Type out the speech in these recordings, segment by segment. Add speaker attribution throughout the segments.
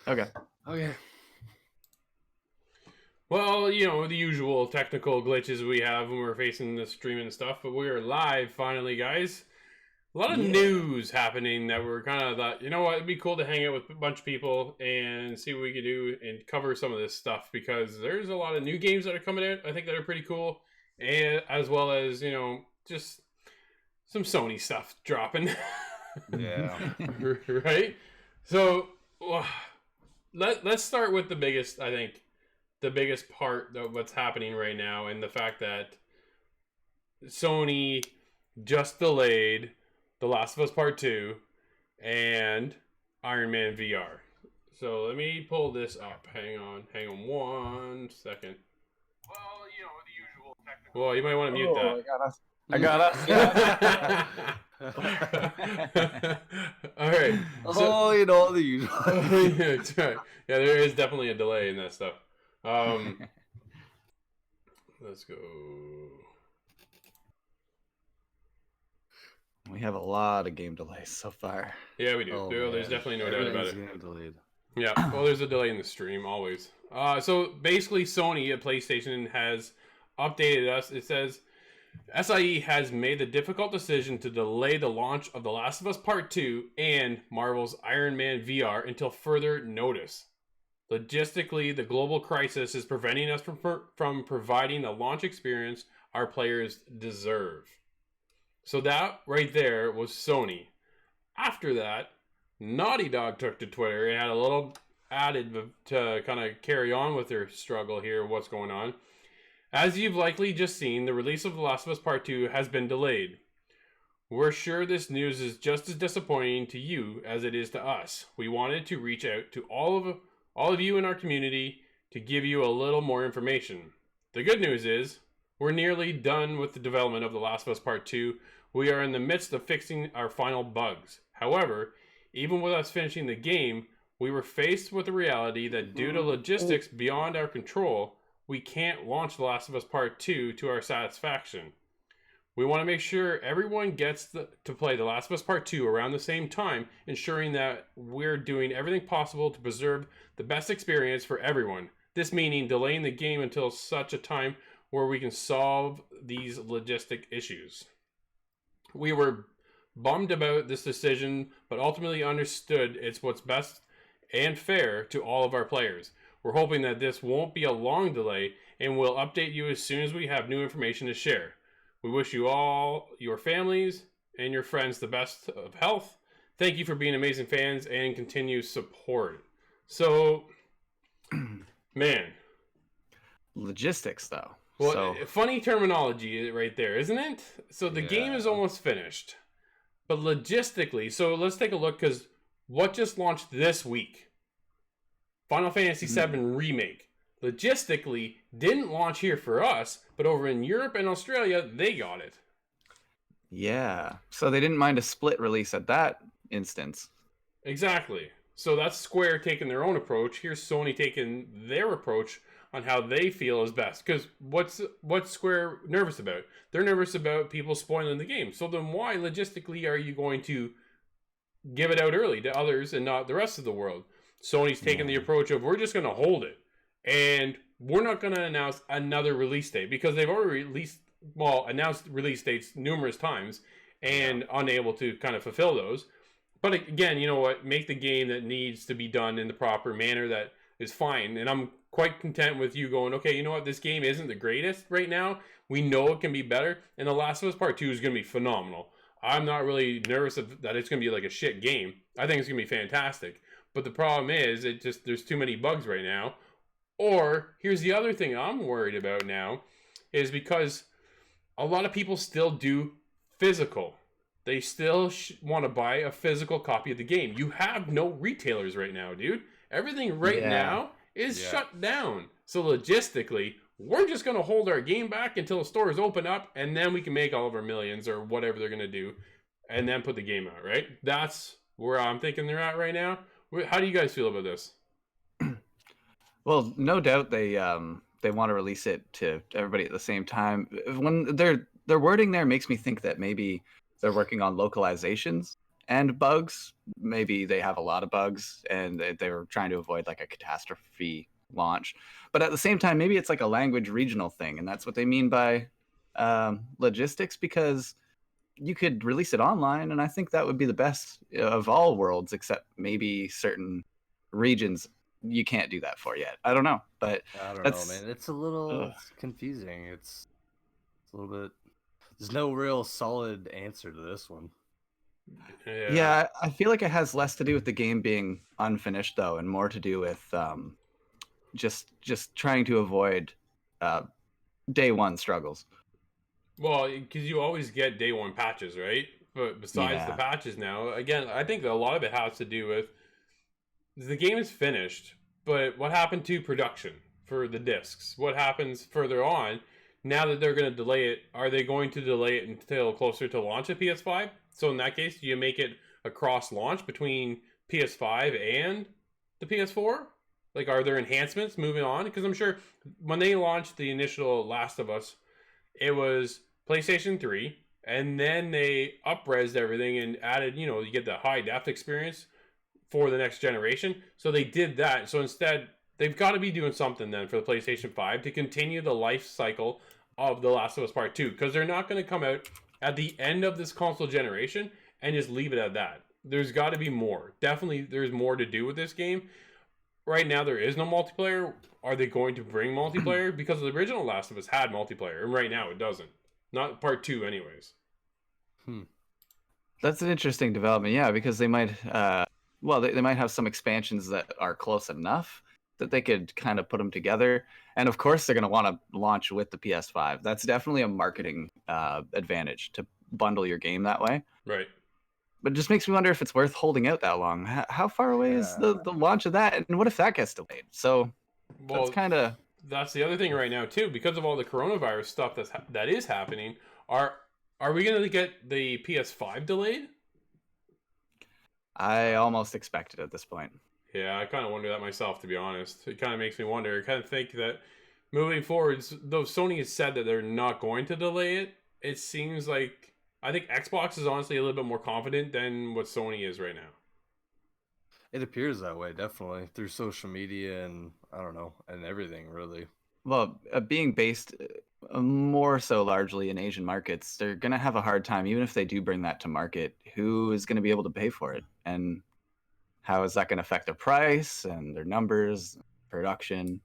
Speaker 1: Okay.
Speaker 2: Okay. Well, you know, the usual technical glitches we have when we're facing the stream and stuff, but we are live finally, guys. A lot of news happening that we're kind of thought, you know what, it'd be cool to hang out with a bunch of people and see what we could do and cover some of this stuff because there's a lot of new games that are coming out, I think, that are pretty cool, and as well as, you know, just some Sony stuff dropping.
Speaker 3: Yeah.
Speaker 2: Right? So, let's start with the biggest, I think, the biggest part of what's happening right now, and the fact that Sony just delayed The Last of Us Part 2 and Iron Man VR. So let me pull this up. Hang on 1 second. Well, you know, the usual technical. Well, you might want to mute that.
Speaker 1: I got us.
Speaker 2: All right.
Speaker 3: Oh, you know, the usual.
Speaker 2: That's right. Yeah, there is definitely a delay in that stuff. Let's go.
Speaker 1: We have a lot of game delays so far.
Speaker 2: Yeah, we do.
Speaker 3: Oh,
Speaker 2: There's
Speaker 3: man.
Speaker 2: definitely no doubt about it.
Speaker 3: Everything's getting delayed.
Speaker 2: Yeah, well, there's a delay in the stream, always. So basically, Sony at PlayStation has updated us. It says, SIE has made the difficult decision to delay the launch of The Last of Us Part 2 and Marvel's Iron Man VR until further notice. Logistically, the global crisis is preventing us from providing the launch experience our players deserve. So that right there was Sony. After that, Naughty Dog took to Twitter and had a little added to kind of carry on with their struggle here, what's going on. As you've likely just seen, the release of The Last of Us Part 2 has been delayed. We're sure this news is just as disappointing to you as it is to us. We wanted to reach out to all of you in our community to give you a little more information. The good news is, we're nearly done with the development of The Last of Us Part 2. We are in the midst of fixing our final bugs. However, even with us finishing the game, we were faced with the reality that due to logistics beyond our control, we can't launch The Last of Us Part 2 to our satisfaction. We want to make sure everyone gets to play The Last of Us Part 2 around the same time, ensuring that we're doing everything possible to preserve the best experience for everyone. This meaning delaying the game until such a time where we can solve these logistic issues. We were bummed about this decision, but ultimately understood it's what's best and fair to all of our players. We're hoping that this won't be a long delay, and we'll update you as soon as we have new information to share. We wish you all, your families, and your friends the best of health. Thank you for being amazing fans and continue support. So, man.
Speaker 1: Logistics, though.
Speaker 2: Well, funny terminology right there, isn't it? So the game is almost finished. But logistically, so let's take a look, because what just launched this week? Final Fantasy VII Remake. Logistically, didn't launch here for us, but over in Europe and Australia, they got it.
Speaker 1: Yeah. So they didn't mind a split release at that instance.
Speaker 2: Exactly. So that's Square taking their own approach. Here's Sony taking their approach on how they feel is best. Because what's Square nervous about? They're nervous about people spoiling the game. So then why logistically are you going to give it out early to others and not the rest of the world? Sony's taking the approach of, we're just going to hold it. And we're not going to announce another release date, because they've already announced release dates numerous times and unable to kind of fulfill those. But again, you know what? Make the game that needs to be done in the proper manner that is fine. And I'm quite content with you going, okay, you know what? This game isn't the greatest right now. We know it can be better. And The Last of Us Part 2 is going to be phenomenal. I'm not really nervous that it's going to be like a shit game. I think it's going to be fantastic. But the problem is, there's too many bugs right now. Or, here's the other thing I'm worried about now, is because a lot of people still do physical. They still want to buy a physical copy of the game. You have no retailers right now, dude. Everything now is shut down. So logistically, we're just going to hold our game back until the stores open up, and then we can make all of our millions or whatever they're going to do, and then put the game out, right? That's where I'm thinking they're at right now. How do you guys feel about this?
Speaker 1: Well, no doubt they want to release it to everybody at the same time. When their wording there makes me think that maybe they're working on localizations, and bugs. Maybe they have a lot of bugs and they were trying to avoid like a catastrophe launch. But at the same time, maybe it's like a language regional thing, and that's what they mean by logistics, because you could release it online, and I think that would be the best of all worlds, except maybe certain regions you can't do that for yet. I don't know, but
Speaker 3: I don't know,
Speaker 1: that's
Speaker 3: man. It's a little
Speaker 1: ugh.
Speaker 3: it's confusing. It's a little bit. There's no real solid answer to this one.
Speaker 1: Yeah, I feel like it has less to do with the game being unfinished though, and more to do with just trying to avoid uh, day one struggles.
Speaker 2: Well, because you always get day one patches, right? But besides the
Speaker 1: Yeah.
Speaker 2: patches now, again, I think a lot of it has to do with the game is finished, but what happened to production for the discs? What happens further on? Now that they're going to delay it, are they going to delay it until closer to launch of PS5? So in that case, do you make it a cross launch between PS5 and the PS4? Like, are there enhancements moving on? Because I'm sure when they launched the initial Last of Us, it was PlayStation 3, and then they up-resed everything and added, you get the high def experience for the next generation. So they did that. So instead, they've got to be doing something then for the PlayStation 5 to continue the life cycle of The Last of Us Part 2, because they're not going to come out at the end of this console generation and just leave it at that. There's got to be more. Definitely, there's more to do with this game. Right now, there is no multiplayer. Are they going to bring multiplayer? Because the original Last of Us had multiplayer, and right now it doesn't. Not Part 2, anyways.
Speaker 1: That's an interesting development, yeah, because they might, they might have some expansions that are close enough that they could kind of put them together. And of course, they're going to want to launch with the PS5. That's definitely a marketing advantage to bundle your game that way.
Speaker 2: Right.
Speaker 1: But it just makes me wonder if it's worth holding out that long. How far away is the launch of that? And what if that gets delayed? So
Speaker 2: Well,
Speaker 1: that's kind of...
Speaker 2: that's the other thing right now too, because of all the coronavirus stuff that is happening. Are we going to get the PS5 delayed?
Speaker 1: I almost expect it at this point.
Speaker 2: Yeah, I kind of wonder that myself, to be honest. It kind of makes me wonder. I kind of think that moving forward, though Sony has said that they're not going to delay it, it seems like I think Xbox is honestly a little bit more confident than what Sony is right now.
Speaker 3: It appears that way, definitely, through social media and I don't know, and everything really.
Speaker 1: Well, being based more so largely in Asian markets, they're going to have a hard time, even if they do bring that to market. Who is going to be able to pay for it? And how is that going to affect their price and their numbers, production?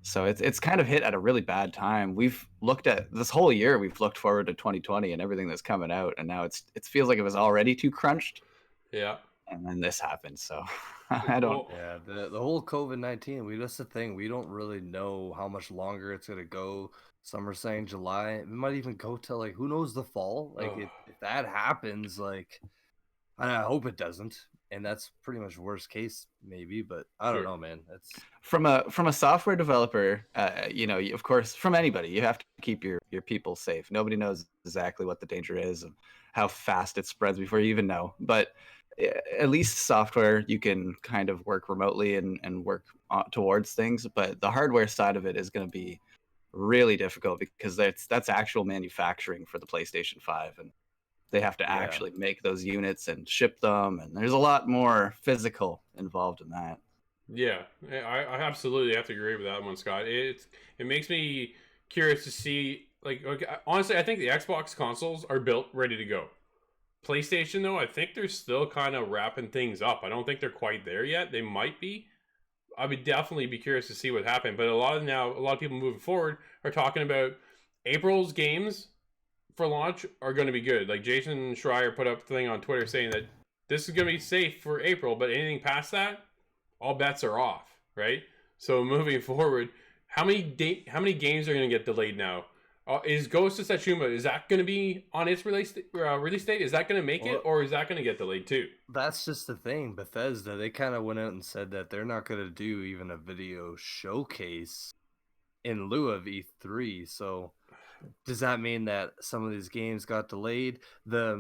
Speaker 1: So it's kind of hit at a really bad time. We've looked at this whole year. We've looked forward to 2020 and everything that's coming out, and now it feels like it was already too crunched.
Speaker 2: Yeah.
Speaker 1: And then this happened. So I don't.
Speaker 3: Yeah, the whole COVID-19. That's the thing. We don't really know how much longer it's gonna go. Some are saying July. It might even go till like who knows the fall. Like if that happens, like I hope it doesn't. And that's pretty much worst case maybe, but I don't know, man. That's
Speaker 1: from a software developer. Of course, from anybody, you have to keep your people safe. Nobody knows exactly what the danger is and how fast it spreads before you even know. But at least software, you can kind of work remotely and work towards things. But the hardware side of it is going to be really difficult because that's actual manufacturing for the PlayStation 5, and they have to actually make those units and ship them, and there's a lot more physical involved in that.
Speaker 2: Yeah, I absolutely have to agree with that one, Scott. It makes me curious to see, like, okay, honestly, I think the Xbox consoles are built ready to go. PlayStation, though, I think they're still kind of wrapping things up. I don't think they're quite there yet. They might be. I would definitely be curious to see what happened. But a lot of people moving forward are talking about April's games for launch are going to be good. Like Jason Schreier put up a thing on Twitter saying that this is going to be safe for April, but anything past that, all bets are off, right? So moving forward, how many games are going to get delayed now? Is Ghost of Tsushima, is that going to be on its release date? Is that going to make it, or is that going to get delayed too?
Speaker 3: That's just the thing. Bethesda, they kind of went out and said that they're not going to do even a video showcase in lieu of E3. So does that mean that some of these games got delayed? I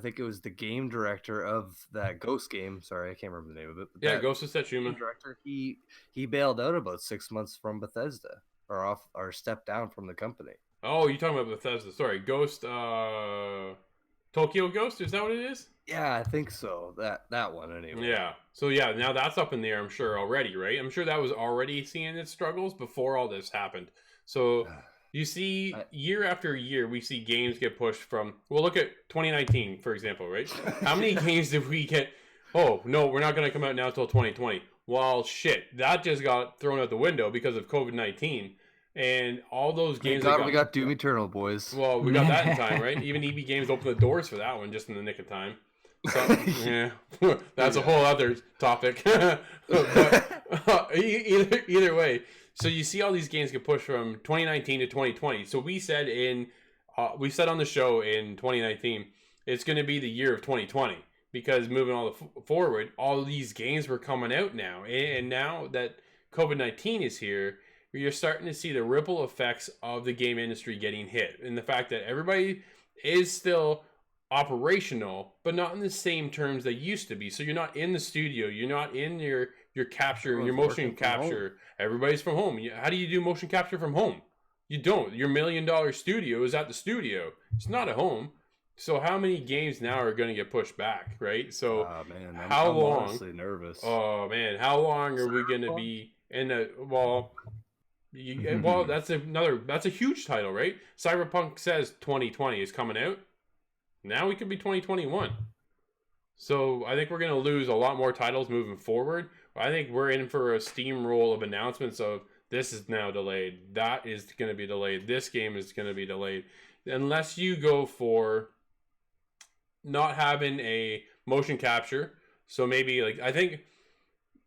Speaker 3: think it was the game director of that Ghost game. Sorry, I can't remember the name of it.
Speaker 2: But yeah, Ghost of Tsushima.
Speaker 3: Director, he bailed out about 6 months from Bethesda, or stepped down from the company.
Speaker 2: Oh, you're talking about Bethesda. Sorry, Ghost, Tokyo Ghost? Is that what it is?
Speaker 3: Yeah, I think so. That one anyway.
Speaker 2: Yeah. So yeah, now that's up in the air, I'm sure already, right? I'm sure that was already seeing its struggles before all this happened. So you see,
Speaker 3: I,
Speaker 2: year after year, we see games get pushed from. Well, look at 2019, for example, right? How many games did we get? Oh no, we're not going to come out now until 2020. Well, shit, that just got thrown out the window because of COVID-19, and all those
Speaker 3: Thank
Speaker 2: games that
Speaker 3: God
Speaker 2: got.
Speaker 3: we got Doom Eternal, boys.
Speaker 2: Well, we got that in time, right? Even EB Games opened the doors for that one just in the nick of time. So, yeah, that's a whole other topic. But either way, so you see all these games get pushed from 2019 to 2020. So we said on the show in 2019, it's going to be the year of 2020 because moving all forward, all these games were coming out now, and now that COVID-19 is here, you're starting to see the ripple effects of the game industry getting hit, and the fact that everybody is still operational, but not in the same terms they used to be. So you're not in the studio, you're not in your capture, your
Speaker 3: Everyone's
Speaker 2: motion
Speaker 3: working from
Speaker 2: capture. Everybody's from home. How do you do motion capture from home? You don't. Your $1 million studio is at the studio. It's not at home. So how many games now are going to get pushed back, right? So
Speaker 3: Man,
Speaker 2: how
Speaker 3: I'm
Speaker 2: long?
Speaker 3: honestly nervous.
Speaker 2: Oh man, how long are we going to be in a well? Well, that's a huge title, right? Cyberpunk says 2020 is coming out. Now we could be 2021. So I think we're going to lose a lot more titles moving forward. I think we're in for a steamroll of announcements of this is now delayed. That is going to be delayed. This game is going to be delayed. Unless you go for not having a motion capture. So maybe I think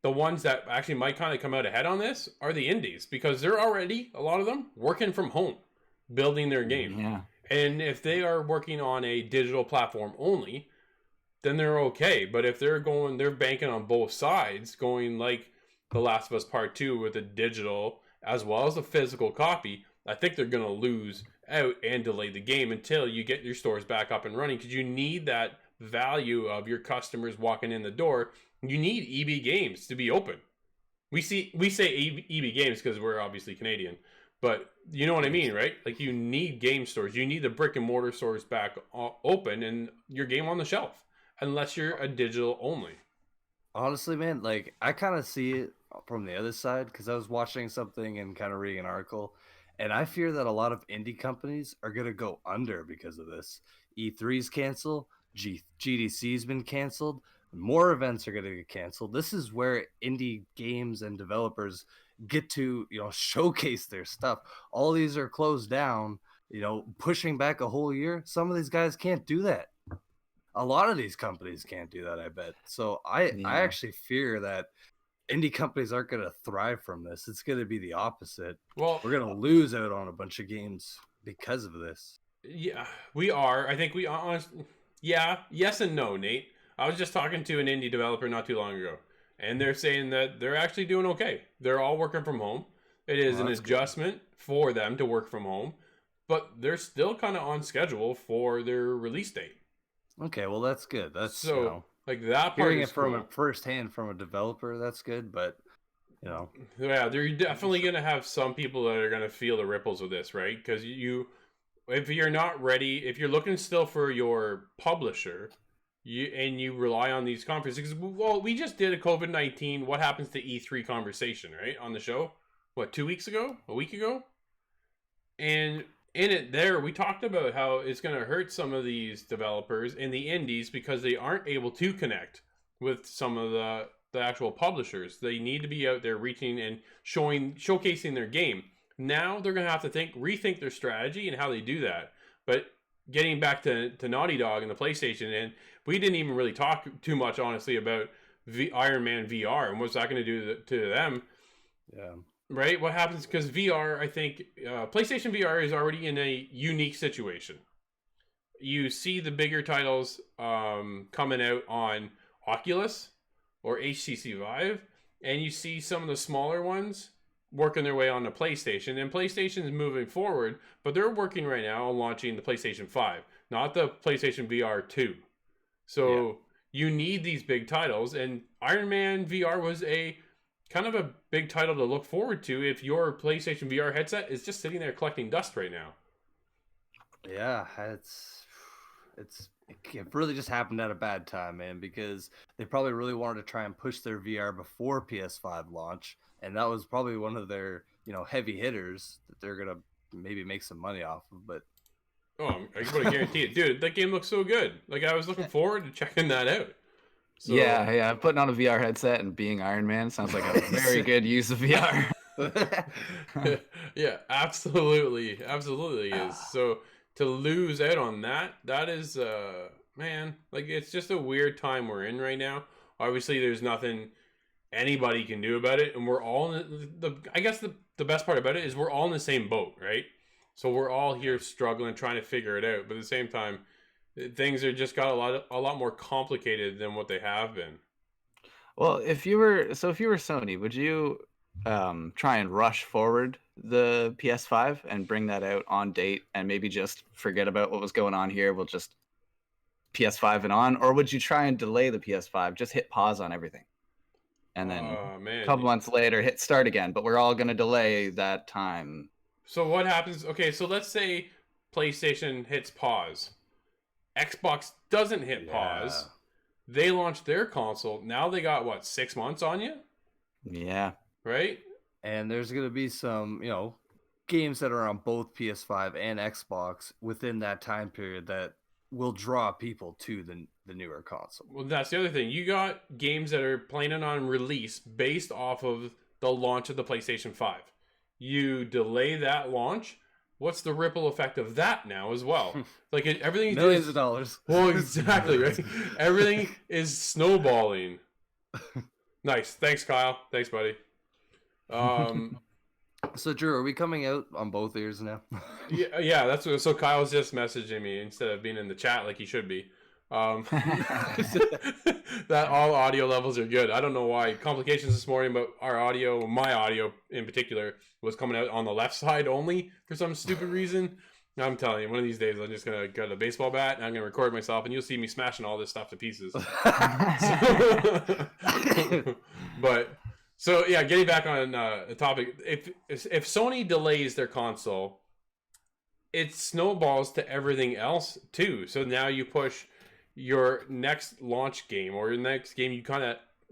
Speaker 2: the ones that actually might kind of come out ahead on this are the indies because they're already, a lot of them, working from home, building their game.
Speaker 1: Yeah.
Speaker 2: And if they are working on a digital platform only, then they're okay. But if they're banking on both sides, going like The Last of Us Part 2 with a digital as well as a physical copy, I think they're going to lose out and delay the game until you get your stores back up and running because you need that value of your customers walking in the door. You need EB Games to be open. We say EB Games because we're obviously Canadian. But you know what I mean, right? Like you need game stores. You need the brick and mortar stores back open and your game on the shelf. Unless you're a digital only.
Speaker 3: Honestly, man, like I kind of see it from the other side because I was watching something and kind of reading an article, and I fear that a lot of indie companies are gonna go under because of this. E3's canceled, GDC's been canceled, more events are gonna get canceled. This is where indie games and developers get to showcase their stuff. All these are closed down. Pushing back a whole year. Some of these guys can't do that. A lot of these companies can't do that, I bet. So I actually fear that indie companies aren't going to thrive from this. It's going to be the opposite.
Speaker 2: Well,
Speaker 3: we're going to lose out on a bunch of games because of this.
Speaker 2: Yeah, we are. I think we honestly. Yeah, yes and no, Nate. I was just talking to an indie developer not too long ago, and they're saying that they're actually doing okay. They're all working from home. It is an adjustment for them to work from home, but they're still kind of on schedule for their release date.
Speaker 3: Okay, well that's good. That's
Speaker 2: so like that part
Speaker 3: hearing
Speaker 2: is
Speaker 3: it from
Speaker 2: cool.
Speaker 3: firsthand from a developer. That's good, but
Speaker 2: yeah, they're definitely gonna have some people that are gonna feel the ripples of this, right? Because if you're not ready, if you're looking still for your publisher, you rely on these conferences. Well, we just did a COVID-19 what happens to E3 conversation, right, on the show. What, 2 weeks ago, a week ago, and in it there we talked about how it's going to hurt some of these developers in the indies because they aren't able to connect with some of the actual publishers. They need to be out there reaching and showcasing their game. Now they're going to have to rethink their strategy and how they do that. But getting back to Naughty Dog and the PlayStation, and we didn't even really talk too much honestly about Iron Man VR and what's that going to do to them.
Speaker 3: Yeah.
Speaker 2: Right? What happens, because VR, I think, PlayStation VR is already in a unique situation. You see the bigger titles coming out on Oculus or HTC Vive, and you see some of the smaller ones working their way on the PlayStation, and PlayStation's moving forward, but they're working right now on launching the PlayStation 5, not the PlayStation VR 2. So you need these big titles, and Iron Man VR was a kind of a big title to look forward to if your PlayStation VR headset is just sitting there collecting dust right now.
Speaker 3: Yeah, it's it really just happened at a bad time, man, because they probably really wanted to try and push their VR before PS5 launch, and that was probably one of their, heavy hitters that they're gonna maybe make some money off of. But
Speaker 2: Oh, I can guarantee it, dude. That game looks so good. Like I was looking forward to checking that out. So,
Speaker 1: Yeah, putting on a VR headset and being Iron Man sounds like a very good use of VR.
Speaker 2: yeah, absolutely is. So to lose out on that is man, like it's just a weird time we're in right now. Obviously there's nothing anybody can do about it, and we're all in I guess the best part about it is we're all in the same boat, right? So we're all here struggling trying to figure it out, but at the same time things are just got a lot more complicated than what they have been.
Speaker 1: Well, if you were Sony, would you try and rush forward the PS5 and bring that out on date and maybe just forget about what was going on here? We'll just PS5 and on, or would you try and delay the PS5, just hit pause on everything, and then a couple months later hit start again? But we're all going to delay that time.
Speaker 2: So what happens? Okay, so let's say PlayStation hits pause. Xbox doesn't hit pause. They launched their console. Now they got what, 6 months on you?
Speaker 1: Yeah.
Speaker 2: Right?
Speaker 3: And there's going to be some, games that are on both PS5 and Xbox within that time period that will draw people to the newer console.
Speaker 2: Well, that's the other thing. You got games that are planning on release based off of the launch of the PlayStation 5. You delay that launch, what's the ripple effect of that now as well? Like everything
Speaker 3: millions of dollars.
Speaker 2: Well, exactly, right? Everything is snowballing. Nice. Thanks, Kyle. Thanks, buddy.
Speaker 3: So Drew, are we coming out on both ears now?
Speaker 2: yeah, that's what, so Kyle's just messaging me instead of being in the chat like he should be. That all audio levels are good. I don't know why complications this morning, but my audio in particular, was coming out on the left side only for some stupid reason. I'm telling you, one of these days I'm just gonna get a baseball bat and I'm gonna record myself, and you'll see me smashing all this stuff to pieces. But so yeah, getting back on the topic, if Sony delays their console, it snowballs to everything else too. So now you push your next launch game or your next game,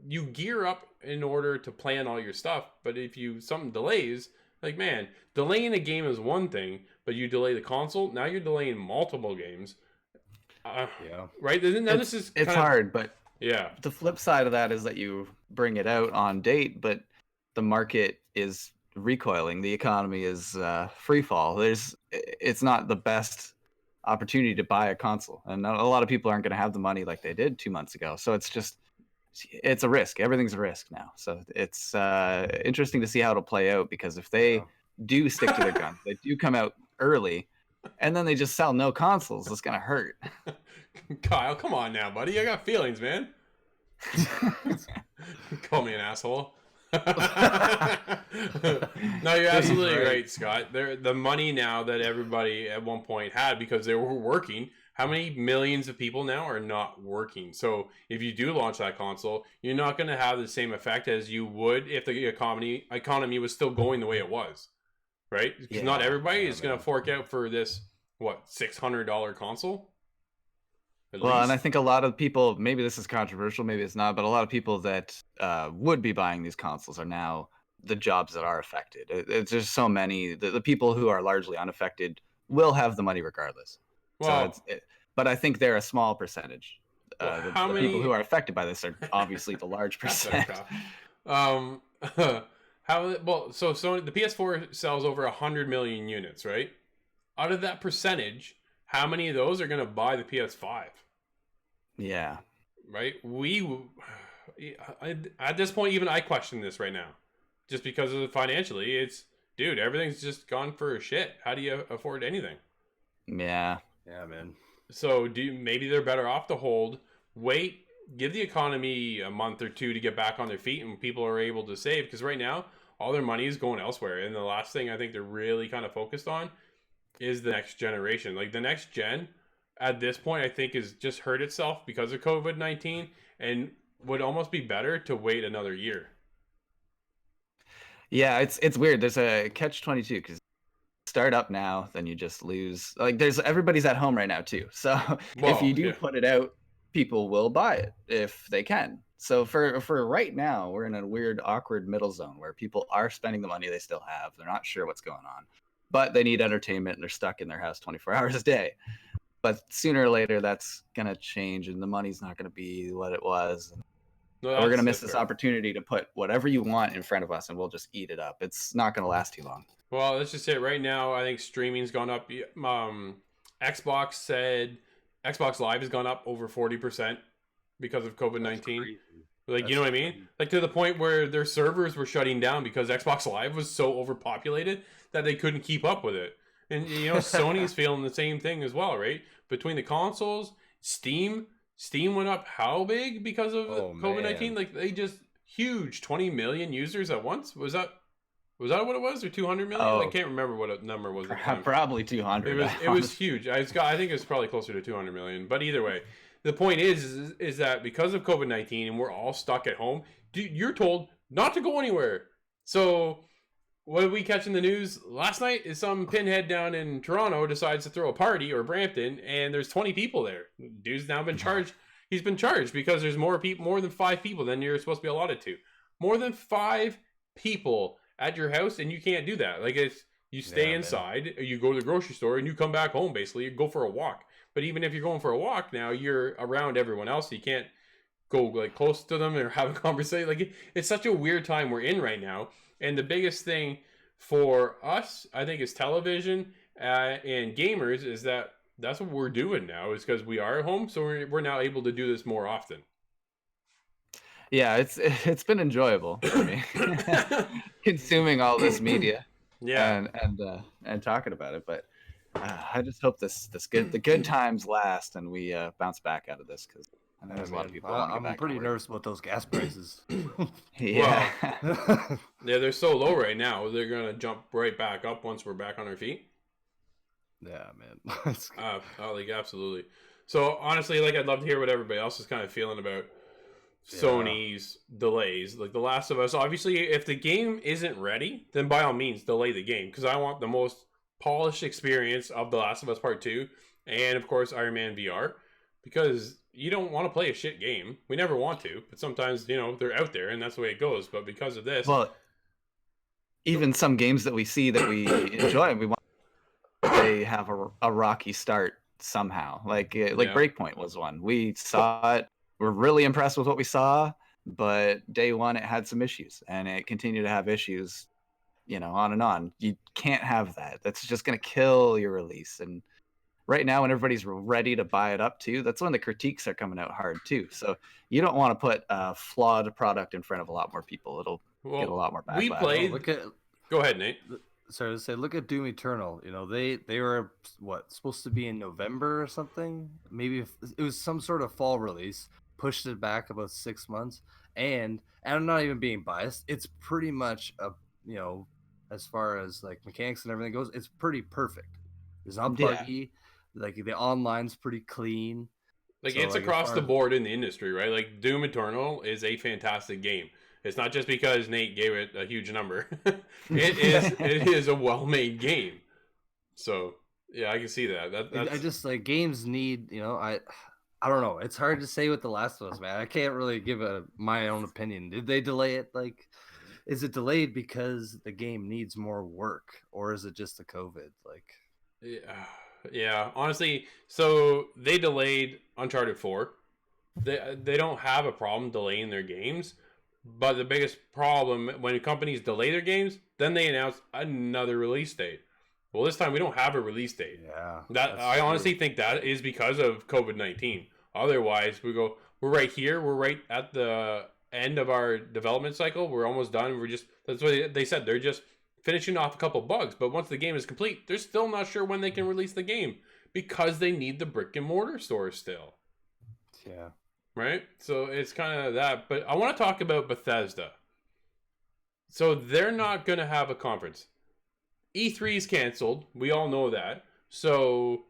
Speaker 2: you gear up in order to plan all your stuff. But if something delays, like, man, delaying a game is one thing, but you delay the console, now you're delaying multiple games. Right? Now
Speaker 1: It's hard, but
Speaker 2: yeah.
Speaker 1: The flip side of that is that you bring it out on date, but the market is recoiling. The economy is free fall. It's not the best opportunity to buy a console, and a lot of people aren't going to have the money like they did 2 months ago. So it's a risk. Everything's a risk now. So it's interesting to see how it'll play out, because if they do stick to their guns, they do come out early, and then they just sell no consoles, it's gonna hurt.
Speaker 2: Kyle, come on now, buddy. I got feelings, man. Call me an asshole. No, you're absolutely right, Scott. The money now that everybody at one point had because they were working, how many millions of people now are not working? So if you do launch that console, you're not going to have the same effect as you would if the economy was still going the way it was, right? Because not everybody is going to fork out for this, $600 console?
Speaker 1: And I think a lot of people, maybe this is controversial, maybe it's not, but a lot of people that would be buying these consoles are now the jobs that are affected. It's just so many. The people who are largely unaffected will have the money regardless. Well, but I think they're a small percentage. The people who are affected by this are obviously the large percent.
Speaker 2: So Sony, the PS4 sells over 100 million units, right? Out of that percentage, how many of those are going to buy the PS5?
Speaker 1: Yeah.
Speaker 2: Right? At this point, even I question this right now. Just because of financially, everything's just gone for shit. How do you afford anything?
Speaker 1: Yeah.
Speaker 3: Yeah, man.
Speaker 2: So maybe they're better off to wait, give the economy a month or two to get back on their feet and people are able to save. Because right now, all their money is going elsewhere. And the last thing I think they're really kind of focused on is the next generation. Like the next gen at this point, I think is just hurt itself because of COVID-19 and would almost be better to wait another year.
Speaker 1: Yeah, it's weird. There's a catch-22 because start up now, then you just lose. Like everybody's at home right now too. So if you do put it out, people will buy it if they can. So for right now, we're in a weird, awkward middle zone where people are spending the money they still have. They're not sure what's going on, but they need entertainment and they're stuck in their house 24 hours a day. But sooner or later, that's gonna change, and the money's not gonna be what it was. No, we're gonna miss this opportunity to put whatever you want in front of us, and we'll just eat it up. It's not gonna last too long.
Speaker 2: Well, let's just say right now, I think streaming's gone up. Xbox said Xbox Live has gone up over 40% because of COVID-19. Like, you know what I mean? Like, to the point where their servers were shutting down because Xbox Live was so overpopulated that they couldn't keep up with it. And, you know, Sony's feeling the same thing as well, right? Between the consoles, Steam went up how big because of COVID-19? Like, they just huge 20 million users at once. Was that what it was, or 200 million? I can't remember what a number was.
Speaker 1: Probably 200.
Speaker 2: It was huge. I think it's probably closer to 200 million. But either way, the point is that because of COVID-19 and we're all stuck at home, you're told not to go anywhere. So what did we catch in the news last night? Is some pinhead down in Toronto decides to throw a party, or Brampton, and there's 20 people there. Dude's now been charged. He's been charged because there's more than 5 people than you're supposed to be allotted to. More than 5 people at your house, and you can't do that. Like, it's you stay inside, you go to the grocery store, and you come back home. Basically, you go for a walk. But even if you're going for a walk now, you're around everyone else. So you can't go like close to them or have a conversation. Like, it's such a weird time we're in right now. And the biggest thing for us, I think, is television and gamers is that's what we're doing now. Is because we are at home, so we're now able to do this more often.
Speaker 1: Yeah, it's been enjoyable for me consuming all this media, and talking about it. But I just hope the good times last, and we bounce back out of this, because I know there's a lot of people.
Speaker 3: I'm pretty nervous about those gas prices.
Speaker 1: Yeah,
Speaker 2: they're so low right now. They're gonna jump right back up once we're back on our feet.
Speaker 3: Yeah, man.
Speaker 2: Like, absolutely. So honestly, like, I'd love to hear what everybody else is kind of feeling about Sony's delays. Like, The Last of Us, obviously, if the game isn't ready, then by all means delay the game, because I want the most polished experience of The Last of Us Part 2 and of course Iron Man VR, because you don't want to play a shit game. We never want to, but sometimes, you know, they're out there and that's the way it goes. But because of this,
Speaker 1: well, even some games that we see that we enjoy, they have a rocky start somehow. Like Breakpoint was one. We saw it. We're really impressed with what we saw, but day one it had some issues, and it continued to have issues, you know, on and on. You can't have that. That's just going to kill your release. And right now, when everybody's ready to buy it up too, that's when the critiques are coming out hard too. So you don't want to put a flawed product in front of a lot more people. It'll get a lot more backlash.
Speaker 2: We played. Go ahead, Nate.
Speaker 3: Sorry to say, look at Doom Eternal. You know, they were supposed to be in November or something. Maybe it was some sort of fall release. Pushed it back about 6 months, and I'm not even being biased. It's pretty much as far as like mechanics and everything goes, it's pretty perfect. It's not buggy. Yeah. Like, the online's pretty clean.
Speaker 2: Like, so, it's like, across the board in the industry, right? Like, Doom Eternal is a fantastic game. It's not just because Nate gave it a huge number. It is a well-made game. So yeah, I can see that. That's...
Speaker 3: I just, like, games need, I don't know. It's hard to say with The Last of Us, man. I can't really give my own opinion. Did they delay it? Like, is it delayed because the game needs more work, or is it just the COVID? Like,
Speaker 2: yeah. Honestly, so they delayed Uncharted 4. They don't have a problem delaying their games, but the biggest problem when companies delay their games, then they announce another release date. Well, this time we don't have a release date.
Speaker 3: Yeah.
Speaker 2: I honestly think that is because of COVID-19. Otherwise, we're right here. We're right at the end of our development cycle. We're almost done. That's what they said. They're just finishing off a couple bugs. But once the game is complete, they're still not sure when they can release the game because they need the brick and mortar stores still.
Speaker 3: Yeah.
Speaker 2: Right? So it's kind of that. But I want to talk about Bethesda. So they're not going to have a conference. E3 is canceled. We all know that. So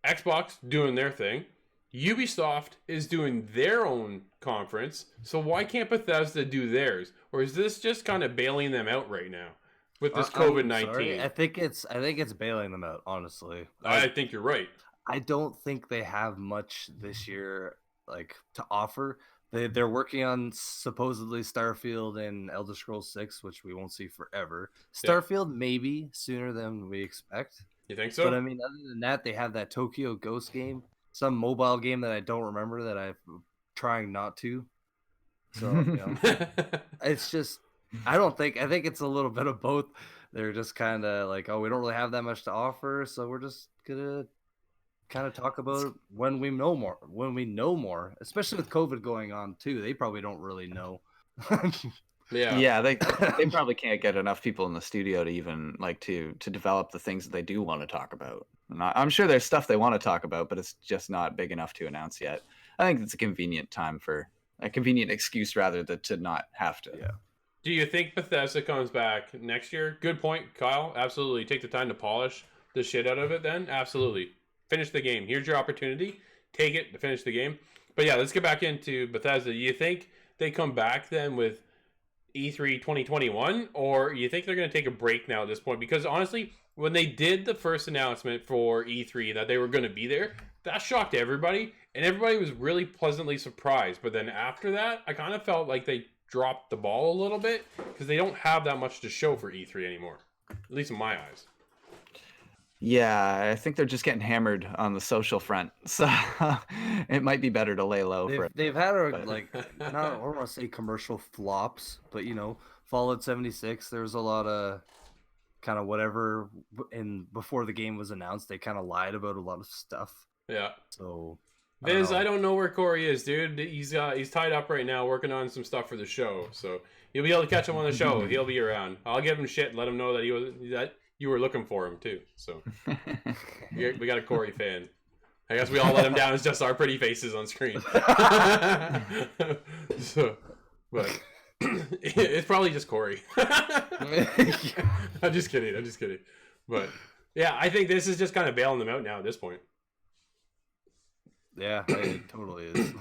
Speaker 2: Xbox doing their thing. Ubisoft is doing their own conference. So why can't Bethesda do theirs? Or is this just kind of bailing them out right now? with this
Speaker 3: I'm
Speaker 2: COVID
Speaker 3: sorry.
Speaker 2: 19.
Speaker 3: I think it's bailing them out. Honestly,
Speaker 2: I think you're right.
Speaker 3: I don't think they have much this year, like to offer. They're working on supposedly Starfield and Elder Scrolls 6, which we won't see forever.
Speaker 2: Yeah.
Speaker 3: Starfield maybe sooner than we expect.
Speaker 2: You think
Speaker 3: But
Speaker 2: so?
Speaker 3: I mean, other than that, they have that Tokyo Ghost game, some mobile game that I don't remember that I'm trying not to. So it's just I think it's a little bit of both. They're just kind of like, oh, we don't really have that much to offer, so we're just gonna kind of talk about it when we know more. When we know more, especially with COVID going on too, they probably don't really know.
Speaker 2: Yeah.
Speaker 1: they probably can't get enough people in the studio to even like to develop the things that they do want to talk about. And I'm sure there's stuff they want to talk about, but it's just not big enough to announce yet. I think it's a convenient excuse rather to not have to.
Speaker 3: Yeah.
Speaker 2: Do you think Bethesda comes back next year? Good point, Kyle. Absolutely. Take the time to polish the shit out of it then. Absolutely. Finish the game. Here's your opportunity. Take it to finish the game. But yeah, let's get back into Bethesda. You think they come back then with E3 2021, or you think they're going to take a break now at this point? Because honestly, when they did the first announcement for E3 that they were going to be there, that shocked everybody, and everybody was really pleasantly surprised. But then after that, I kind of felt like they dropped the ball a little bit because they don't have that much to show for E3 anymore, at least in my eyes.
Speaker 1: Yeah, I think they're just getting hammered on the social front, so it might be better to lay low for it.
Speaker 3: They've had like not I don't want to say commercial flops, but Fallout 76. There was a lot of kind of whatever before the game was announced. They kind of lied about a lot of stuff.
Speaker 2: Yeah.
Speaker 3: So
Speaker 2: Viz, I don't know where Corey is, dude. He's tied up right now working on some stuff for the show, so you'll be able to catch him on the show. He'll be around. I'll give him shit and let him know that you were looking for him too. So we got a Corey fan. I guess we all let him down. It's just our pretty faces on screen. So, but it's probably just Corey. I'm just kidding. But yeah, I think this is just kind of bailing them out now at this point.
Speaker 3: Yeah, it totally is.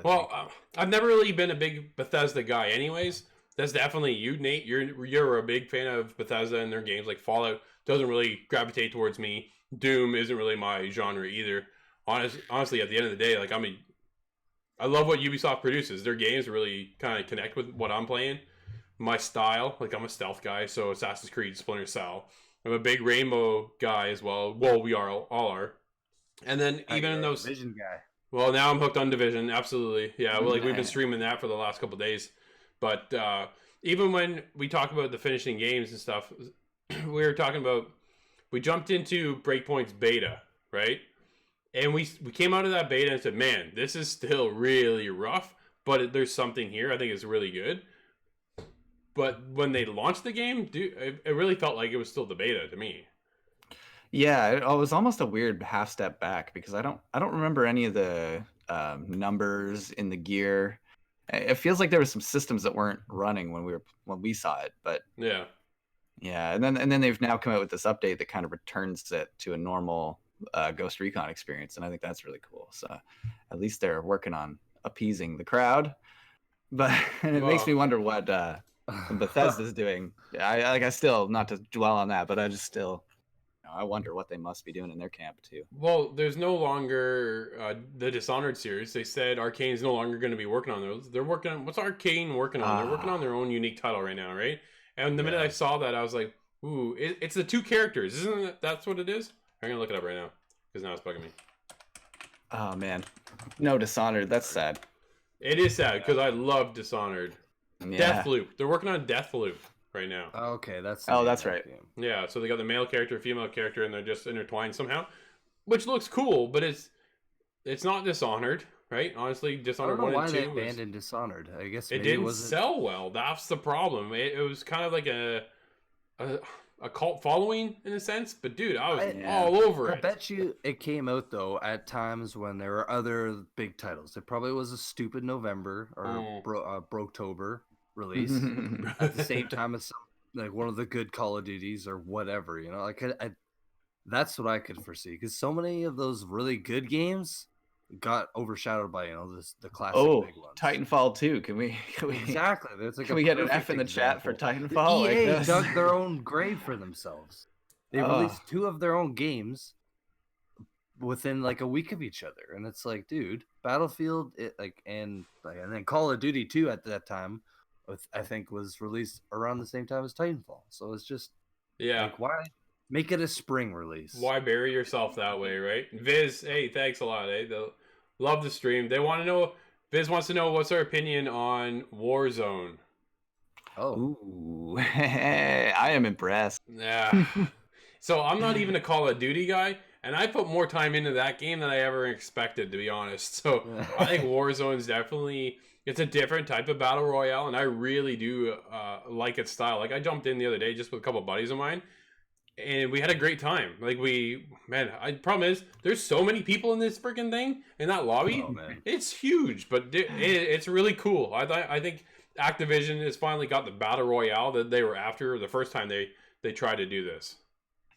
Speaker 2: Well, I've never really been a big Bethesda guy anyways. That's definitely you, Nate. You're a big fan of Bethesda and their games. Like Fallout doesn't really gravitate towards me. Doom isn't really my genre either. Honestly, at the end of the day, like I love what Ubisoft produces. Their games really kind of connect with what I'm playing. My style, like I'm a stealth guy, so Assassin's Creed, Splinter Cell. I'm a big Rainbow guy as well. Well, we all are. And then even in those
Speaker 3: Division guy.
Speaker 2: Well, now I'm hooked on Division. Absolutely. Yeah, well, like we've been streaming that for the last couple of days. But even when we talk about the finishing games and stuff, we jumped into Breakpoint's beta, right? And we came out of that beta and said, man, this is still really rough, but there's something here. I think it's really good. But when they launched the game, dude, it really felt like it was still the beta to me.
Speaker 1: Yeah, it was almost a weird half step back because I don't remember any of the numbers in the gear. It feels like there were some systems that weren't running when we saw it, but
Speaker 2: yeah,
Speaker 1: and then they've now come out with this update that kind of returns it to a normal Ghost Recon experience, and I think that's really cool. So at least they're working on appeasing the crowd, but it makes me wonder what Bethesda's doing. I still, not to dwell on that, but I wonder what they must be doing in their camp too.
Speaker 2: Well, there's no longer the Dishonored series. They said Arcane's no longer going to be working on those. They're working on what's Arcane working on? They're working on their own unique title right now, right? And the minute I saw that, I was like, "Ooh, it's the two characters, isn't it? That's what it is." I'm gonna look it up right now because now it's bugging me.
Speaker 1: Oh man, no Dishonored. That's sad.
Speaker 2: It is sad because I love Dishonored.
Speaker 1: Yeah.
Speaker 2: Deathloop. They're working on Deathloop right now.
Speaker 3: Okay, that's
Speaker 1: right.
Speaker 3: Game.
Speaker 2: Yeah, so they got the male character, female character, and they're just intertwined somehow, which looks cool, but it's not Dishonored, right? Honestly, Dishonored 1 and 2
Speaker 3: they abandoned Dishonored. I guess
Speaker 2: it didn't sell well. That's the problem. It was kind of like a cult following in a sense, but dude, I was all over it.
Speaker 3: I bet you it came out though at times when there were other big titles. It probably was a stupid November or Broketober release at the same time as like one of the good Call of Duties or whatever. Like that's what I could foresee because so many of those really good games got overshadowed by the classic
Speaker 1: Oh,
Speaker 3: big ones.
Speaker 1: Titanfall 2. Can we
Speaker 3: Exactly. That's like
Speaker 1: can
Speaker 3: a
Speaker 1: we get an
Speaker 3: perfect
Speaker 1: F in the chat for
Speaker 3: example.
Speaker 1: Titanfall? Like
Speaker 3: EA
Speaker 1: this?
Speaker 3: dug their own grave for themselves. They
Speaker 1: Oh.
Speaker 3: released 2 of their own games within like a week of each other, and it's like, dude, Battlefield, and then Call of Duty 2 at that time, I think was released around the same time as Titanfall. So it's just like, why make it a spring release?
Speaker 2: Why bury yourself that way, right? Viz, hey, thanks a lot. Love the stream. They want to know. Viz wants to know what's our opinion on Warzone.
Speaker 3: Oh,
Speaker 1: Ooh, I am impressed.
Speaker 2: Yeah. So I'm not even a Call of Duty guy, and I put more time into that game than I ever expected, to be honest. So I think Warzone's definitely, it's a different type of battle royale, and I really do like its style. Like, I jumped in the other day just with a couple of buddies of mine, and we had a great time. Like, problem is, there's so many people in this freaking thing, in that lobby.
Speaker 3: Oh, man.
Speaker 2: It's huge, but it's really cool. I think Activision has finally got the battle royale that they were after the first time they tried to do this.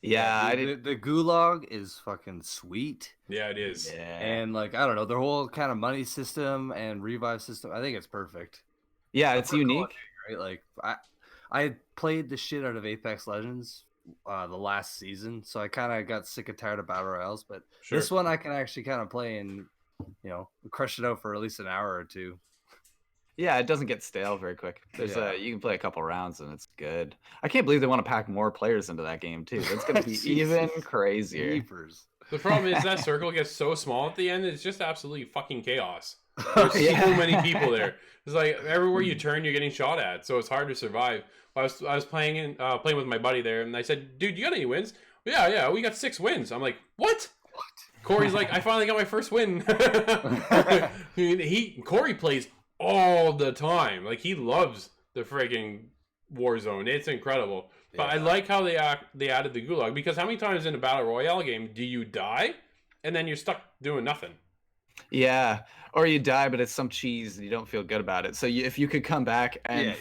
Speaker 1: Yeah,
Speaker 3: the Gulag is fucking sweet.
Speaker 2: Yeah, it is.
Speaker 1: Yeah.
Speaker 3: And like, I don't know, their whole kind of money system and revive system, I think it's perfect.
Speaker 1: Yeah, it's unique.
Speaker 3: Right? Like, I played the shit out of Apex Legends the last season, so I kind of got sick and tired of battle royales, but this one I can actually kind of play and, crush it out for at least an hour or 2.
Speaker 1: Yeah, it doesn't get stale very quick. You can play a couple rounds and it's good. I can't believe they want to pack more players into that game too. That's gonna be even crazier.
Speaker 3: Jeepers.
Speaker 2: The problem is that circle gets so small at the end, it's just absolutely fucking chaos. There's so many people there. It's like everywhere you turn, you're getting shot at, so it's hard to survive. I was playing with my buddy there, and I said, "Dude, you got any wins?" Yeah, we got 6 wins. I'm like, "What?" Corey's like, "I finally got my first win." Corey plays all the time. Like, he loves the freaking Warzone. It's incredible. But I like how they added the Gulag, because how many times in a battle royale game do you die and then you're stuck doing nothing?
Speaker 1: Yeah, or you die, but it's some cheese and you don't feel good about it. So if you could come back and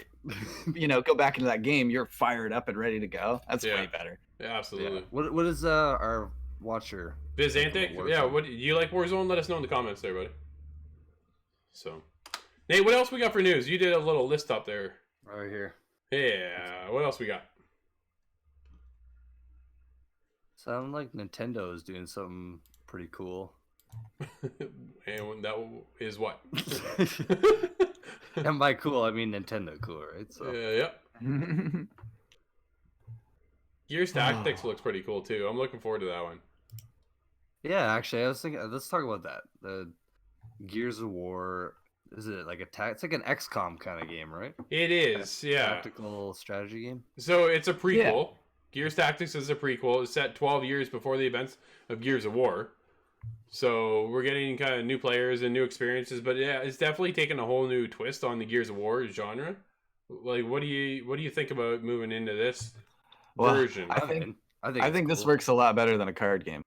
Speaker 1: go back into that game, you're fired up and ready to go. That's way better.
Speaker 2: Yeah, absolutely.
Speaker 3: Yeah. What is our watcher?
Speaker 2: Bizanthic? Yeah. What do you like Warzone? Let us know in the comments there, buddy. So, Nate, what else we got for news? You did a little list up there.
Speaker 3: Right here.
Speaker 2: Yeah. What else we got?
Speaker 3: Sound like Nintendo is doing something pretty cool.
Speaker 2: And that is what?
Speaker 3: And by cool, I mean Nintendo cool, right? So.
Speaker 2: Yep. Gears Tactics looks pretty cool too. I'm looking forward to that one.
Speaker 3: Yeah, actually, I was thinking. Let's talk about that. The Gears of War. Is it like it's like an XCOM kind of game, right?
Speaker 2: It is, yeah.
Speaker 3: Tactical strategy game.
Speaker 2: So it's a prequel.
Speaker 1: Yeah.
Speaker 2: Gears Tactics is a prequel. It's set 12 years before the events of Gears of War. So we're getting kind of new players and new experiences, but yeah, it's definitely taken a whole new twist on the Gears of War genre. Like, what do you think about moving into this version?
Speaker 1: I think this works a lot better than a card game.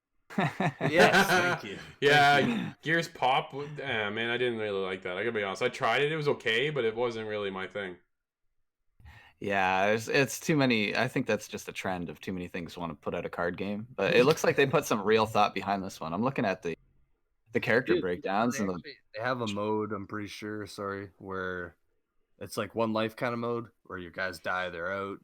Speaker 3: Yes, thank you.
Speaker 2: Yeah, Gears Pop. Man, I didn't really like that. I gotta be honest. I tried it. It was okay, but it wasn't really my thing.
Speaker 1: Yeah, it's too many. I think that's just a trend of too many things want to put out a card game. But it looks like they put some real thought behind this one. I'm looking at the character breakdowns
Speaker 3: they,
Speaker 1: and
Speaker 3: they have a mode, I'm pretty sure, where it's like one life kind of mode where your guys die, they're out.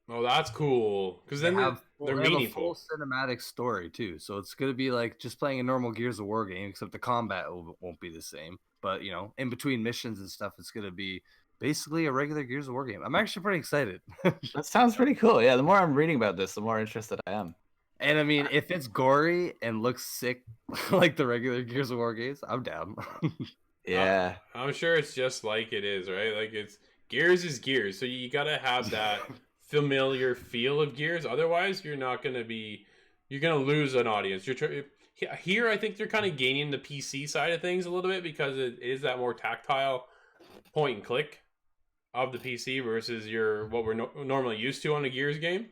Speaker 2: Oh, that's cool. Because then they're meaningful.
Speaker 3: Have a full cinematic story too, so it's gonna be like just playing a normal Gears of War game, except the combat won't be the same. But in between missions and stuff, it's gonna be basically a regular Gears of War game. I'm actually pretty excited.
Speaker 1: that sounds pretty cool. Yeah, the more I'm reading about this, the more interested I am.
Speaker 3: And I mean, if it's gory and looks sick like the regular Gears of War games, I'm down.
Speaker 1: Yeah,
Speaker 2: I'm sure it's just like it is, right? Like, it's Gears is Gears, so you gotta have that familiar feel of Gears. Otherwise, you're gonna lose an audience. Here, I think they're kind of gaining the PC side of things a little bit, because it is that more tactile point and click of the PC versus what we're normally used to on a Gears game.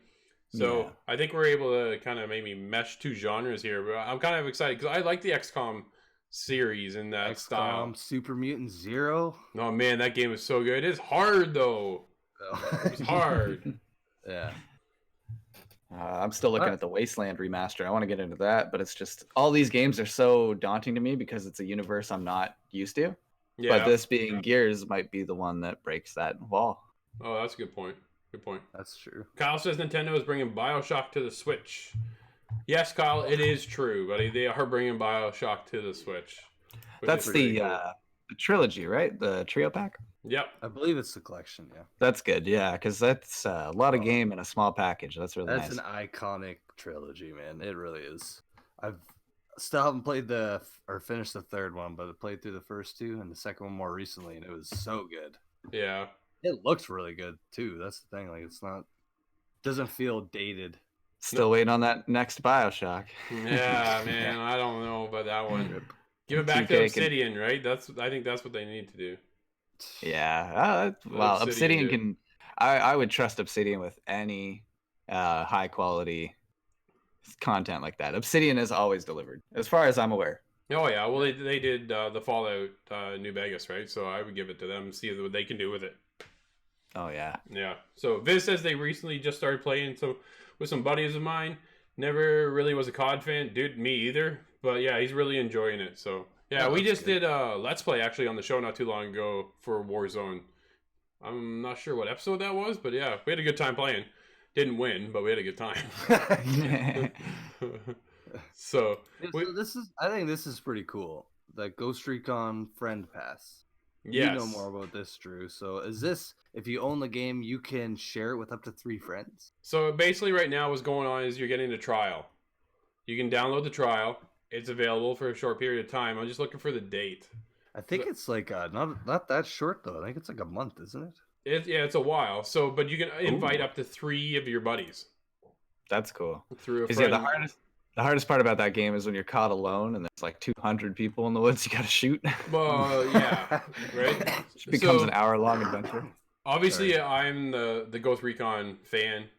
Speaker 2: So I think we're able to kind of maybe mesh two genres here. But I'm kind of excited because I like the XCOM series and that style.
Speaker 3: Super Mutant Zero.
Speaker 2: Oh man, that game is so good. It's hard though. It's hard.
Speaker 3: Yeah.
Speaker 1: I'm still looking
Speaker 3: What?
Speaker 1: at the Wasteland remaster. I want to get into that, but it's just all these games are so daunting to me because it's a universe I'm not used to. But
Speaker 2: Yeah.
Speaker 1: this being Gears might be the one that breaks that wall.
Speaker 2: Oh, that's a good point. Good point.
Speaker 3: That's true.
Speaker 2: Kyle says Nintendo is bringing Bioshock to the Switch. Yes, Kyle, it is true, buddy. They are bringing Bioshock to the Switch. which
Speaker 1: That's
Speaker 2: is pretty
Speaker 1: the
Speaker 2: cool.
Speaker 1: the trilogy, right? The trio pack.
Speaker 2: Yep.
Speaker 3: I believe it's the collection. Yeah,
Speaker 1: That's good, yeah, because that's a lot of game in a small package. That's really
Speaker 3: that's
Speaker 1: nice.
Speaker 3: an iconic trilogy, man. It really is. I've still haven't played or finished the third one, but I played through the first two and the second one more recently, and it was so good.
Speaker 2: Yeah.
Speaker 3: It looks really good too. That's the thing. Like it's not doesn't feel dated.
Speaker 1: Still waiting on that next Bioshock.
Speaker 2: Yeah, man. I don't know about that one. Give it back
Speaker 1: 2K
Speaker 2: to
Speaker 1: can-
Speaker 2: Obsidian, right? I think that's what they need to do.
Speaker 1: Yeah.
Speaker 2: Let
Speaker 1: Well,
Speaker 2: Obsidian
Speaker 1: Obsidian
Speaker 2: do it.
Speaker 1: can. I would trust Obsidian with any high quality content like that. Obsidian has always delivered, as far as I'm aware.
Speaker 2: Oh yeah, well they did the Fallout New Vegas, right? So I would give it to them, see what they can do with it.
Speaker 1: Oh yeah.
Speaker 2: Yeah. So Viz says they recently just started playing with some buddies of mine. Never really was a COD fan, dude. Me either. But yeah, he's really enjoying it. So yeah,
Speaker 3: Oh,
Speaker 2: we
Speaker 3: that's
Speaker 2: just
Speaker 3: good.
Speaker 2: did Let's Play actually on the show not too long ago for Warzone. I'm not sure what episode that was, but yeah, we had a good time playing. Didn't win, but we had a good time. So we-
Speaker 3: I think this is pretty cool. The Ghost Recon Friend Pass.
Speaker 2: yes.
Speaker 3: You know more about this, Drew. So is this if you own the game, you can share it with up to 3 friends?
Speaker 2: So basically, right now, what's going on is you're getting a trial. You can download the trial. It's available for a short period of time. I'm just looking for the date.
Speaker 3: I think it's like not that short though. I think it's like a month, isn't it?
Speaker 2: It's a while. So, but you can invite up to 3 of your buddies
Speaker 1: That's cool.
Speaker 2: through a
Speaker 1: 'Cause,
Speaker 2: friend.
Speaker 1: yeah, the hardest part about that game is when you're caught alone and there's like 200 people in the woods you got to shoot.
Speaker 2: Well, yeah, right.
Speaker 1: It becomes
Speaker 2: So-
Speaker 1: an hour-long adventure.
Speaker 2: Obviously, I'm the Ghost Recon fan.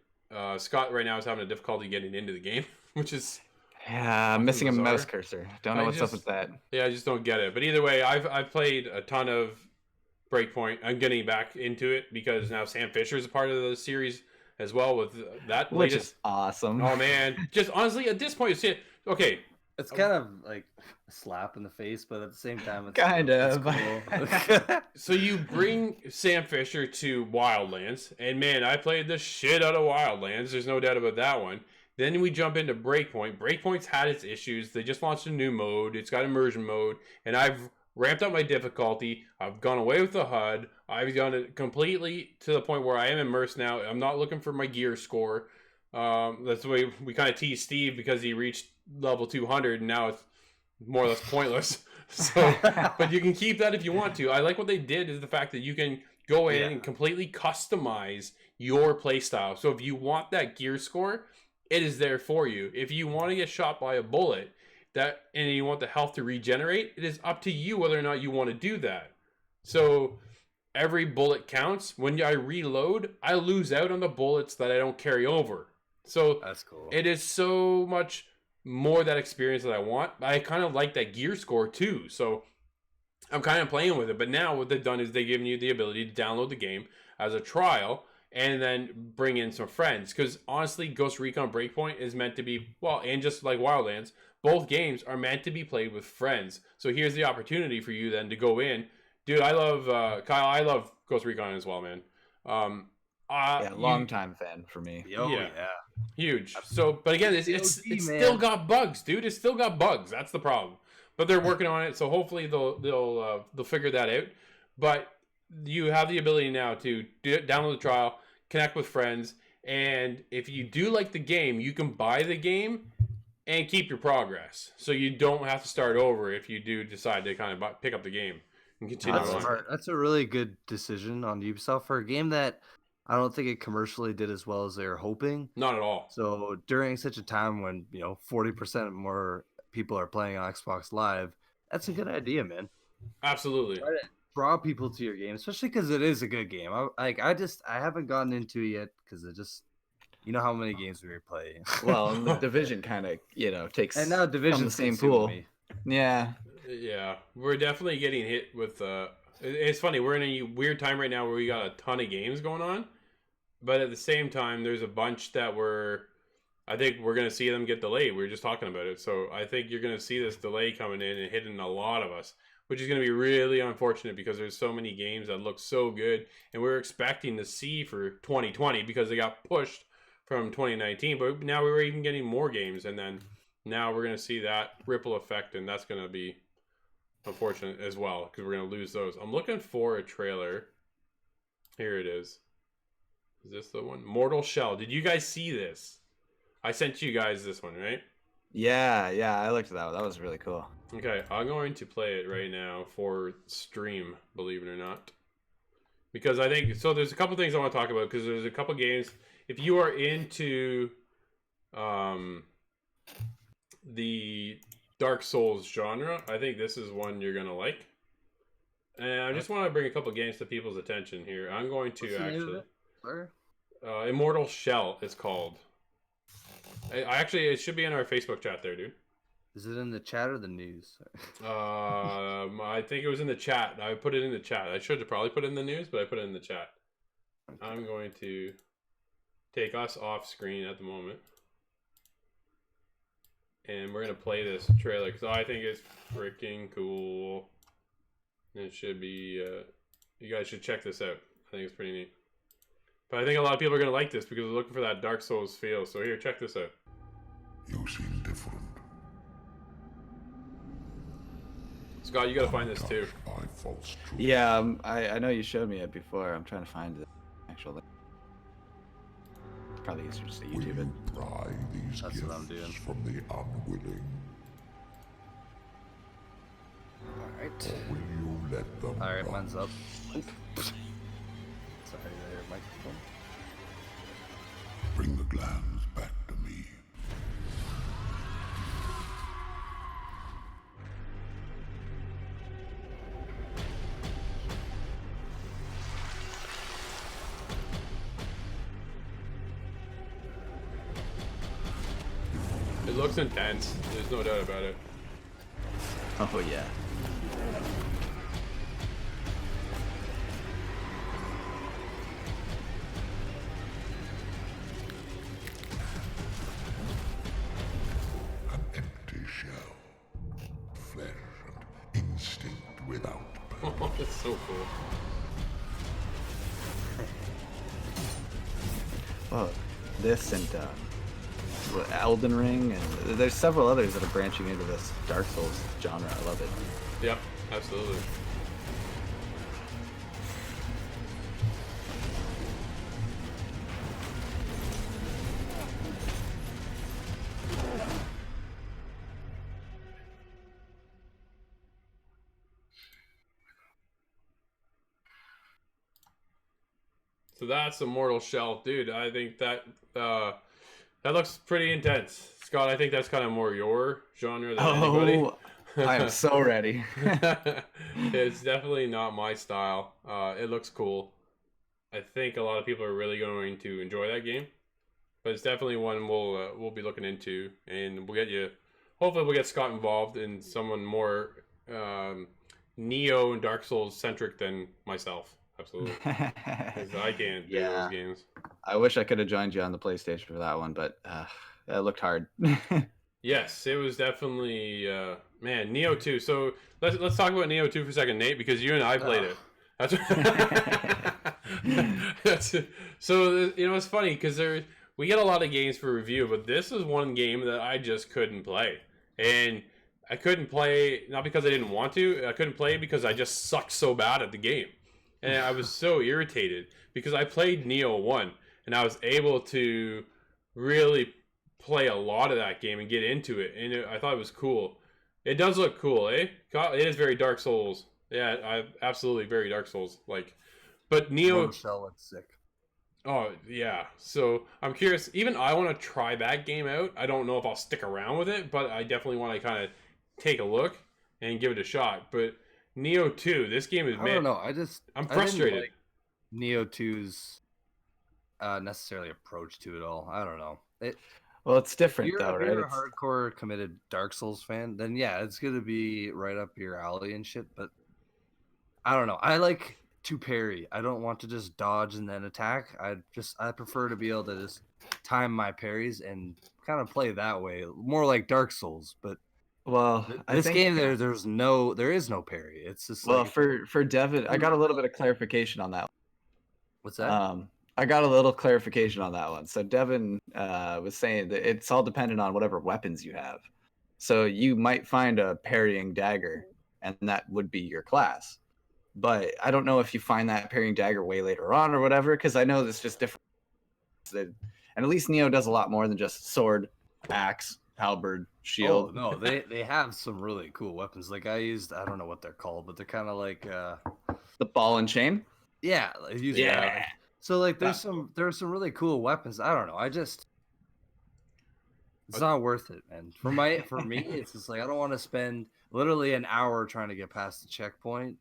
Speaker 2: Scott right now is having a difficulty getting into the game, which is
Speaker 1: Yeah, I'm missing a
Speaker 2: bizarre.
Speaker 1: mouse cursor. Don't know
Speaker 2: I
Speaker 1: what's up
Speaker 2: just-
Speaker 1: with that.
Speaker 2: yeah, I just don't get it. But either way, I've played a ton of Breakpoint. I'm getting back into it because now Sam Fisher is a part of the series as well with that
Speaker 1: Which
Speaker 2: latest.
Speaker 1: is awesome.
Speaker 2: Oh man, just honestly at this point, you see it. Okay,
Speaker 3: It's kind of like a slap in the face, but at the same time, it's
Speaker 1: Kind
Speaker 3: it's
Speaker 1: of.
Speaker 3: cool.
Speaker 2: so you bring Sam Fisher to Wildlands, and man, I played the shit out of Wildlands. There's no doubt about that one. Then we jump into Breakpoint. Breakpoint's had its issues. They just launched a new mode. It's got immersion mode, and I've ramped up my difficulty. I've gone away with the HUD. I've done it completely to the point where I am immersed now. I'm not looking for my gear score. That's the way we kind of tease Steve because he reached level 200 and now it's more or less pointless. So, but you can keep that if you want to. I like what they did is the fact that you can go in
Speaker 3: Yeah.
Speaker 2: and completely customize your playstyle. So if you want that gear score, it is there for you. If you want to get shot by a bullet and you want the health to regenerate, it is up to you whether or not you want to do that. So every bullet counts. When I reload, I lose out on the bullets that I don't carry over. So
Speaker 3: That's cool.
Speaker 2: it is so much more that experience that I want. I kind of like that gear score too. So I'm kind of playing with it. But now what they've done is they've given you the ability to download the game as a trial and then bring in some friends. Because honestly, Ghost Recon Breakpoint is meant to be, well, and just like Wildlands, both games are meant to be played with friends. So here's the opportunity for you then to go in. Dude, I love, Kyle, I love Ghost Recon as well, man.
Speaker 1: Yeah, long time fan for me.
Speaker 3: Oh
Speaker 2: yeah.
Speaker 3: yeah.
Speaker 2: Huge. So, but again, it's
Speaker 3: COD, man.
Speaker 2: still got bugs, dude. It's still got bugs. That's the problem. But they're working on it, so hopefully they'll figure that out. But you have the ability now to download the trial, connect with friends, and if you do like the game, you can buy the game and keep your progress. So you don't have to start over if you do decide to kind of pick up the game and continue
Speaker 3: That's
Speaker 2: on.
Speaker 3: smart. That's a really good decision on Ubisoft for a game that I don't think it commercially did as well as they were hoping.
Speaker 2: Not at all.
Speaker 3: So during such a time when 40% more people are playing on Xbox Live, that's a good idea, man.
Speaker 2: Absolutely.
Speaker 3: Draw people to your game, especially because it is a good game. I haven't gotten into it yet because it just how many games we play.
Speaker 1: Well, and the division kind of takes
Speaker 3: and now Division's
Speaker 1: from the same
Speaker 3: consuming
Speaker 1: pool.
Speaker 3: me.
Speaker 1: Yeah.
Speaker 2: Yeah, we're definitely getting hit with. It's funny. We're in a weird time right now where we got a ton of games going on, but at the same time, there's a bunch that we're I think we're going to see them get delayed. We were just talking about it. So I think you're going to see this delay coming in and hitting a lot of us, which is going to be really unfortunate because there's so many games that look so good. And we are expecting to see for 2020 because they got pushed from 2019. But now we were even getting more games. And then now we're going to see that ripple effect. And that's going to be unfortunate as well because we're going to lose those. I'm looking for a trailer. Here it is. Is this the one? Mortal Shell. Did you guys see this? I sent you guys this one, right?
Speaker 1: Yeah, I looked at that one. That was really cool.
Speaker 2: Okay, I'm going to play it right now for stream, believe it or not. Because I think, so there's a couple things I want to talk about, because there's a couple games, if you are into the Dark Souls genre, I think this is one you're going to like. And I just want to bring a couple games to people's attention here. I'm going to Immortal Shell, it's called. Actually, it should be in our Facebook chat there, dude.
Speaker 3: Is it in the chat or the news?
Speaker 2: I think it was in the chat. I put it in the chat. I should have probably put it in the news, but I put it in the chat. Okay. I'm going to take us off screen at the moment. And we're going to play this trailer because I think it's freaking cool. It should be, you guys should check this out. I think it's pretty neat. But I think a lot of people are going to like this because they're looking for that Dark Souls feel. So here, check this out.
Speaker 4: You seem different.
Speaker 2: Scott, you got to find this too.
Speaker 1: Yeah, I know you showed me it before. I'm trying to find the actual link. Probably easier just to YouTube it.
Speaker 4: Pry these
Speaker 3: That's what I'm doing.
Speaker 4: from the unwilling.
Speaker 3: Alright.
Speaker 4: Will you let them
Speaker 3: Alright,
Speaker 4: run?
Speaker 3: mine's up. Sorry there, microphone.
Speaker 4: Bring the glands back to me.
Speaker 2: It looks intense. There's no doubt about it.
Speaker 1: Oh yeah.
Speaker 4: An empty shell. Flesh and instinct without purpose.
Speaker 2: Oh, it's so cool.
Speaker 1: Well, this and Elden Ring, and there's several others that are branching into this Dark Souls genre. I love it.
Speaker 2: Yep, absolutely. So that's Immortal Shell, dude. I think that that looks pretty intense, Scott. I think that's kind of more your genre than anybody.
Speaker 1: I am so ready.
Speaker 2: It's definitely not my style. It looks cool. I think a lot of people are really going to enjoy that game, but it's definitely one we'll be looking into, and we'll get you. Hopefully, we'll get Scott involved in someone more Neo and Dark Souls centric than myself. Absolutely, because I can't do those games.
Speaker 1: I wish I could have joined you on the PlayStation for that one, but it looked hard.
Speaker 2: Yes, it was definitely man, Neo 2. So let's talk about Neo 2 for a second, Nate, because you and I played it. That's so you know it's funny because we get a lot of games for review, but this is one game that I just couldn't play, and I couldn't play not because I didn't want to. I couldn't play because I just sucked so bad at the game, and I was so irritated because I played Neo 1 and I was able to really play a lot of that game and get into it, and I thought it was cool. It does look cool, eh? It is very Dark Souls. Yeah, I absolutely very Dark Souls like. But Neo
Speaker 3: Shell looks sick.
Speaker 2: Oh yeah. So I'm curious. Even I want to try that game out. I don't know if I'll stick around with it, but I definitely want to kind of take a look and give it a shot. But Neo 2, this game is.
Speaker 3: I don't know.
Speaker 2: I'm frustrated.
Speaker 3: I didn't like Neo 2's necessarily approach to it all. I don't know.
Speaker 1: Well, it's different
Speaker 3: If
Speaker 1: though, right?
Speaker 3: you're a hardcore committed Dark Souls fan, then yeah, it's gonna be right up your alley and shit. But I don't know. I like to parry. I don't want to just dodge and then attack. I prefer to be able to just time my parries and kind of play that way, more like Dark Souls. But
Speaker 1: Well, I
Speaker 3: this
Speaker 1: think
Speaker 3: game, there is no parry. It's just
Speaker 1: well
Speaker 3: like,
Speaker 1: for Devin, I got a little bit of clarification on that.
Speaker 3: what's that?
Speaker 1: I got a little clarification on that one. So Devin was saying that it's all dependent on whatever weapons you have. So you might find a parrying dagger, and that would be your class. But I don't know if you find that parrying dagger way later on or whatever, because I know it's just different. And at least Neo does a lot more than just sword, axe, halberd, shield.
Speaker 3: Oh no, they have some really cool weapons. Like I don't know what they're called, but they're kind of like
Speaker 1: The ball and chain.
Speaker 3: yeah, like,
Speaker 1: Yeah.
Speaker 3: So like there's some really cool weapons. I don't know. It's not worth it, man. For me, it's just like I don't want to spend literally an hour trying to get past the checkpoint.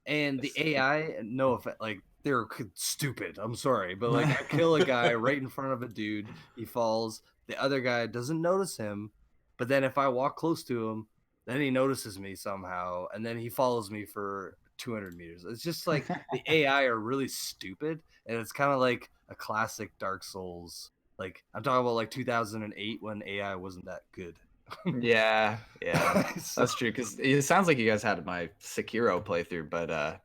Speaker 3: And the AI, no offense, like they're stupid. I'm sorry, but like I kill a guy right in front of a dude, he falls. The other guy doesn't notice him, but then if I walk close to him, then he notices me somehow, and then he follows me for 200 meters. It's just like the AI are really stupid, and it's kind of like a classic Dark Souls. Like I'm talking about like 2008 when AI wasn't that good.
Speaker 1: Yeah, that's true. Because it sounds like you guys had my Sekiro playthrough, but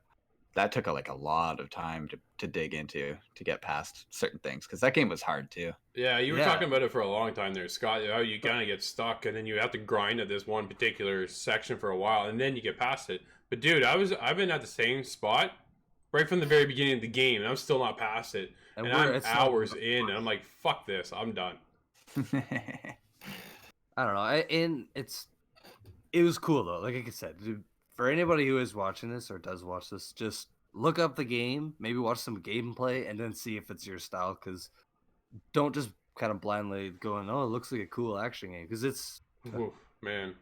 Speaker 1: that took like a lot of time to dig into to get past certain things. Because that game was hard too.
Speaker 2: Yeah, you were talking about it for a long time there, Scott. How you kind of get stuck, and then you have to grind at this one particular section for a while, and then you get past it. But dude, I've been at the same spot right from the very beginning of the game, and I'm still not past it. And I'm hours in, and I'm like, fuck this, I'm done.
Speaker 3: I don't know. It was cool though. Like I said, dude, for anybody who is watching this or does watch this, just look up the game, maybe watch some gameplay, and then see if it's your style. Because don't just kind of blindly going, "Oh, it looks like a cool action game," because it's
Speaker 2: Oof, man.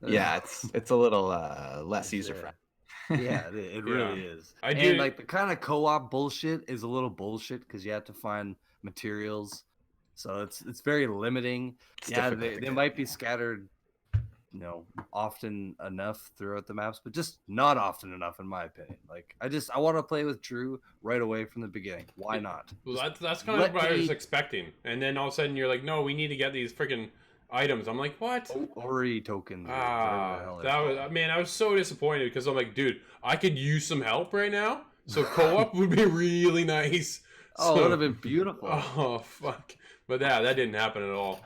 Speaker 1: Yeah, it's a little less user friendly.
Speaker 3: Yeah, it really is.
Speaker 2: I do
Speaker 3: And like the kind of co-op bullshit is a little bullshit because you have to find materials, so it's very limiting. Yeah, they might be scattered, often enough throughout the maps, but just not often enough in my opinion. Like I want to play with Drew right away from the beginning. Why not?
Speaker 2: Well, that's kind of what I was expecting, and then all of a sudden you're like, no, we need to get these freaking items. I'm like, what?
Speaker 3: Ori tokens.
Speaker 2: I was so disappointed because I'm like, dude, I could use some help right now. So co-op would be really nice.
Speaker 3: Oh, it would have been beautiful.
Speaker 2: Oh fuck! But yeah, that didn't happen at all.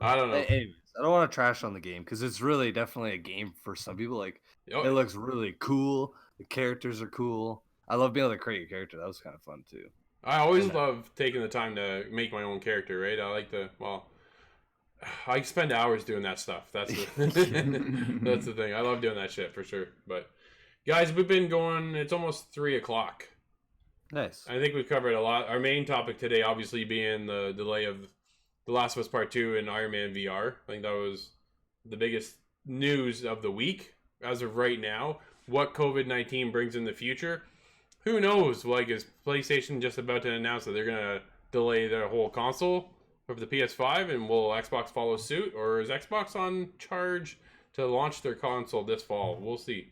Speaker 2: I don't know.
Speaker 3: Anyways, I don't want to trash on the game because it's really definitely a game for some people. Like it looks really cool. The characters are cool. I love being able to create a character. That was kind of fun too.
Speaker 2: I always love taking the time to make my own character. Right? I spend hours doing that stuff. That's the, that's the thing. I love doing that shit for sure. But guys, we've been going. It's almost 3:00.
Speaker 3: Nice.
Speaker 2: I think we've covered a lot. Our main topic today, obviously, being the delay of The Last of Us Part 2 and Iron Man VR. I think that was the biggest news of the week as of right now. What COVID-19 brings in the future, who knows? Like, is PlayStation just about to announce that they're gonna delay their whole console of the PS5, and will Xbox follow suit, or is Xbox on charge to launch their console this fall? We'll see.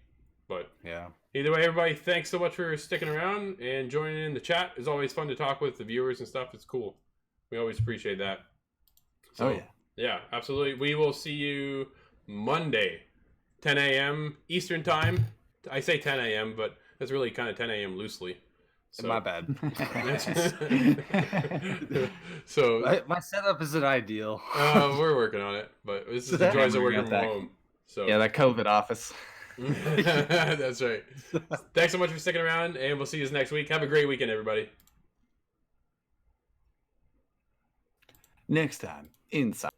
Speaker 2: But
Speaker 3: yeah,
Speaker 2: either way, everybody, thanks so much for sticking around and joining in the chat. It's always fun to talk with the viewers and stuff. It's cool. We always appreciate that. So, yeah, absolutely. We will see you Monday, 10 a.m. Eastern time. I say 10 a.m., but that's really kind of 10 a.m. loosely. So.
Speaker 3: My bad.
Speaker 2: So
Speaker 3: my setup isn't ideal.
Speaker 2: We're working on it, but this is the joys of working from home. So
Speaker 1: yeah, that COVID office.
Speaker 2: That's right. Thanks so much for sticking around, and we'll see you next week. Have a great weekend, everybody.
Speaker 1: Next time, inside.